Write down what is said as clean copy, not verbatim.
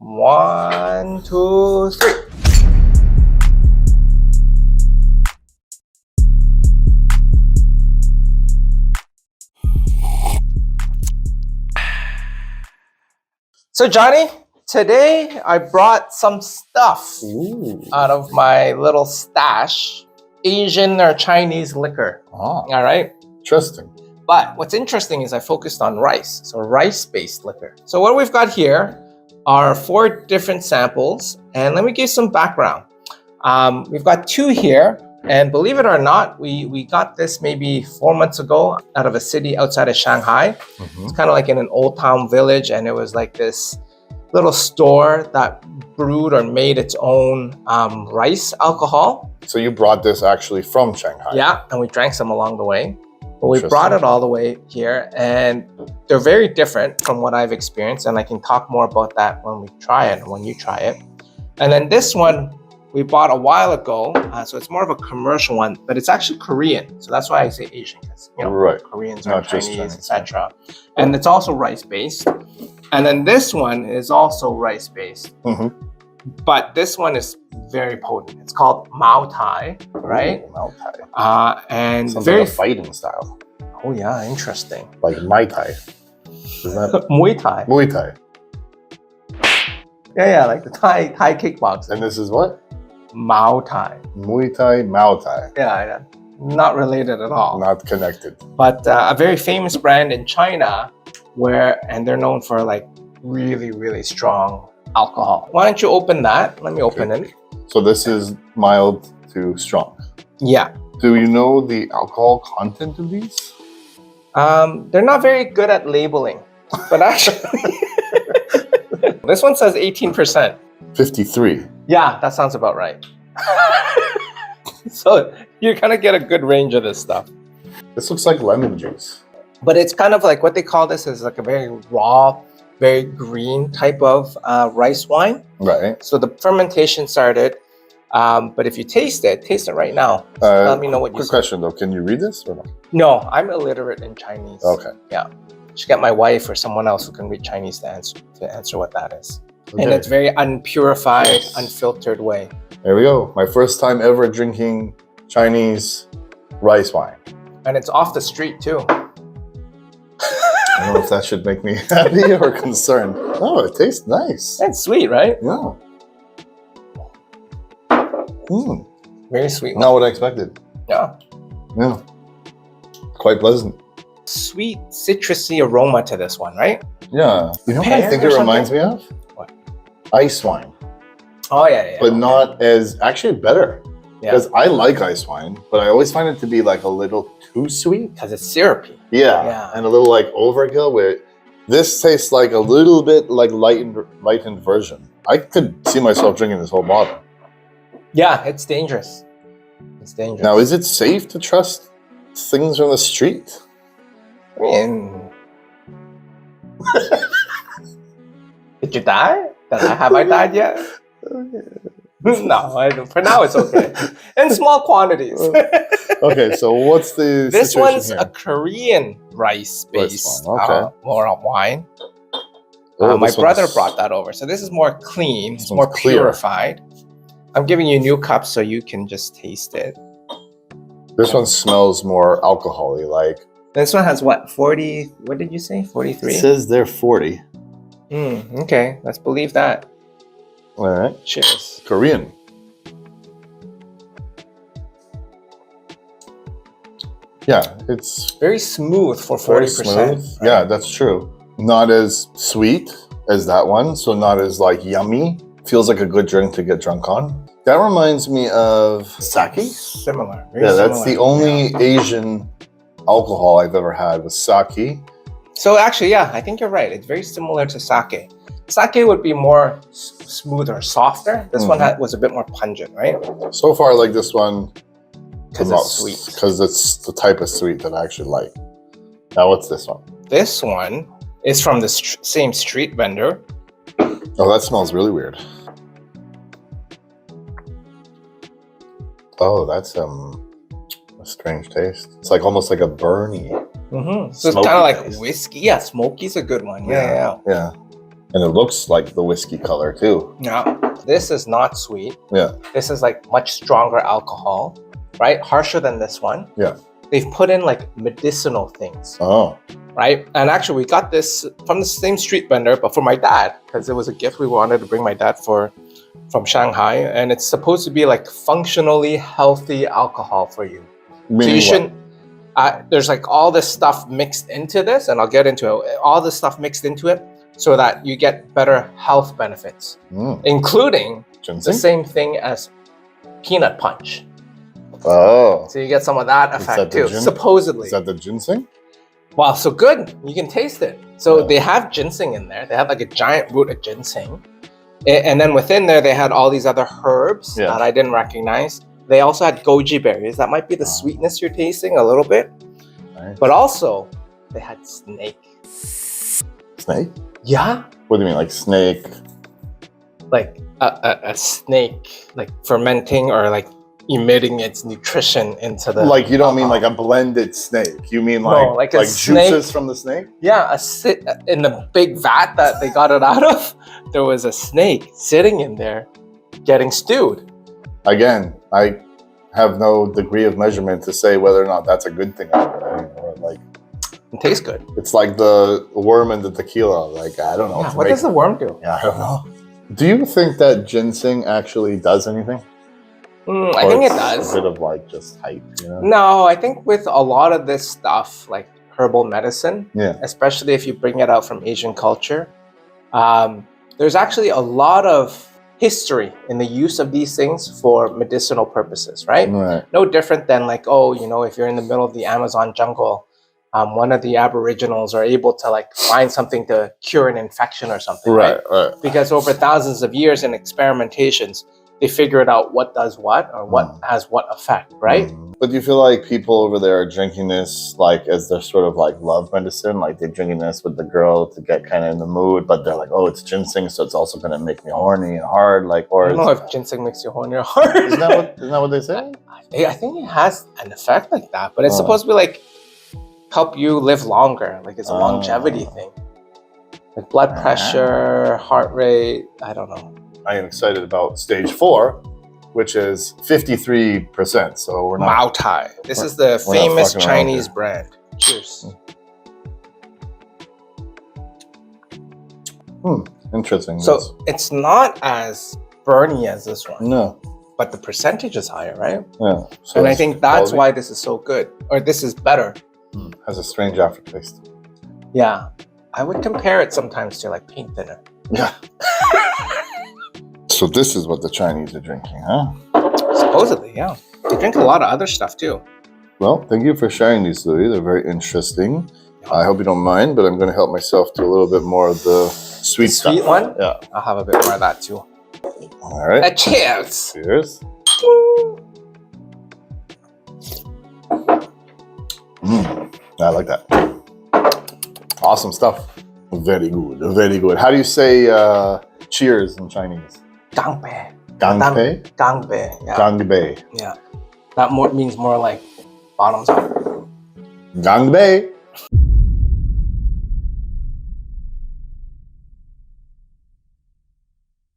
1, 2, 3. So Johnny, today I brought some stuff out of my little stash. Asian or Chinese liquor. Oh, All right. interesting. But what's interesting is I focused on rice. So rice-based liquor. So what we've got here are 4 different samples. And let me give some background. We've got 2 here. And believe it or not, we got this maybe 4 months ago out of a city outside of Shanghai. It's kind of like in an old town village, and it was like this little store that brewed or made its own rice alcohol. So you brought this actually from Shanghai? Yeah, and we drank some along the way. But we brought it all the way here, and they're very different from what I've experienced, and I can talk more about that when we try it, when you try it. And then this one, we bought a while ago, so it's more of a commercial one, but it's actually Korean. So that's why I say Asian, because right. Koreans Not are just Chinese, Chinese, etc. And it's also rice-based. And then this one is also rice-based. But this one is very potent. It's called Mao Tai, right? Ooh, Mao Tai. And sounds very like a fighting style. Oh yeah, interesting. Like Mai Tai. Isn't that Muay Thai. Muay Thai? Yeah, like the Thai kickboxing. And this is what? Mao Tai. Muay Thai, Mao Tai. Yeah, not related at all. Not connected. But a very famous brand in China and they're known for like really, really strong alcohol. Why don't you open that? Let me open it. So this is mild to strong. Yeah. Do you know the alcohol content of these? They're not very good at labeling, but actually, this one says 18%. 53. Yeah, that sounds about right. So you're gonna get a good range of this stuff. This looks like lemon juice. But it's kind of like what they call this is like a very raw, very green type of rice wine. Right. So the fermentation started, but if you taste it right now. Let me know what you Quick say. question though, can you read this or no? No, I'm illiterate in Chinese. Okay. Yeah. Should get my wife or someone else who can read Chinese to answer what that is. Okay. And it's very unpurified, unfiltered way. There we go. My first time ever drinking Chinese rice wine. And it's off the street too. I don't know if that should make me happy or concerned. Oh, it tastes nice. That's sweet, right? Yeah. Very sweet. Not what I expected. Yeah. Yeah. Quite pleasant. Sweet, citrusy aroma to this one, right? Yeah. You know what I Pear think or it reminds me something? of? What? Ice wine. Oh, yeah. But not as, actually better. Yeah. Because I like ice wine, but I always find it to be like a little too sweet. Because it's syrupy. Yeah. And a little like overkill where this tastes like a little bit like lightened version. I could see myself drinking this whole bottle. Yeah, it's dangerous. It's dangerous. Now, is it safe to trust things from the street? I mean... Did you die? Have I died yet? No, for now it's okay. In small quantities. Okay, so what's the This situation one's here? a Korean rice-based wine, okay. wine. Oh, My this brother one's- brought that over. So this is more clean. It's one's more clear. purified. I'm giving you new cups so you can just taste it. This one smells more alcohol-y, like. This one has what? 40, what did you say? 43? It says they're 40. Okay, let's believe that. All right. Cheers. Korean. Yeah, it's Very smooth for very 40%. smooth. Yeah, that's true. Not as sweet as that one, so not as like yummy. Feels like a good drink to get drunk on. That reminds me of sake. Similar. Very Yeah, that's similar. the only Asian alcohol I've ever had was sake. So actually, yeah, I think you're right. It's very similar to sake. Sake would be more smoother, softer. This one was a bit more pungent, right? So far, I like this one Because it's sweet. because it's the type of sweet that I actually like. Now, what's this one? This one is from the same street vendor. Oh, that smells really weird. Oh, that's a strange taste. It's like almost like a burny. So it's Smoky kind of like taste. whiskey. Yeah, smoky's a good one. Yeah. Yeah. And it looks like the whiskey color too. Yeah. This is not sweet. Yeah. This is like much stronger alcohol, right? Harsher than this one. Yeah. They've put in like medicinal things, Oh. right? And actually, we got this from the same street vendor, but for my dad, because it was a gift we wanted to bring my dad from Shanghai, and it's supposed to be like functionally healthy alcohol for you. Meaning so you what? shouldn't. There's like all this stuff mixed into this, and I'll get into it. All this stuff mixed into it, so that you get better health benefits, including Ginseng? the same thing as peanut punch. Oh. So you get some of that Is effect that the too, supposedly. Is that the ginseng? Wow, so good. You can taste it. So Yeah. they have ginseng in there. They have like a giant root of ginseng. And then within there, they had all these other herbs that I didn't recognize. They also had goji berries. That might be the sweetness you're tasting a little bit. Nice. But also, they had snake. Snake? Yeah? What do you mean, like snake? Like a snake, like fermenting or like emitting its nutrition into the... Like you don't mean like a blended snake. You mean like, No, like a snake. juices from the snake? Yeah, in the big vat that they got it out of, there was a snake sitting in there getting stewed. Again, I have no degree of measurement to say whether or not that's a good thing or like It tastes good. it's like the worm and the tequila. Like I don't know. Yeah, what does the worm do? Yeah, I don't know. Do you think that ginseng actually does anything? I think it Or does. it's a bit of like just hype, you know? No, I think with a lot of this stuff, like herbal medicine, Yeah. especially if you bring it out from Asian culture, there's actually a lot of history in the use of these things for medicinal purposes, right? Right. No different than like, oh, you know, if you're in the middle of the Amazon jungle, one of the Aboriginals are able to like find something to cure an infection or something, right? Right. Because over thousands of years in experimentations, they figured out what does what or what has what effect, right? But do you feel like people over there are drinking this like as their sort of like love medicine? Like they're drinking this with the girl to get kind of in the mood, but they're like, oh, it's ginseng, so it's also going to make me horny and hard. Like, or I don't know if ginseng makes you horny or hard. isn't that what they say? I think it has an effect like that, but it's supposed to be like help you live longer. Like it's a longevity thing. Like blood pressure, heart rate, I don't know. I am excited about stage 4, which is 53%. So we're not. Mao Tai. This is the we're not famous fucking around Chinese here. brand. Cheers. Interesting. So it's not as burny as this one, no. but the percentage is higher, right? Yeah. So And I it's think that's quality. why this is so good, or this is better. Has a strange aftertaste. Yeah. I would compare it sometimes to like paint thinner. Yeah. So this is what the Chinese are drinking, huh? Supposedly, yeah. They drink a lot of other stuff too. Well, thank you for sharing these, Louie. They're very interesting. I hope you don't mind, but I'm going to help myself to a little bit more of the sweet stuff. Sweet one? Yeah. I'll have a bit more of that too. All right. Cheers! Cheers. I like that. Awesome stuff. Very good. Very good. How do you say cheers in Chinese? Gānbēi. Gānbēi? Gānbēi. Yeah. Gānbēi. Yeah. That means more like bottoms up. Gānbēi.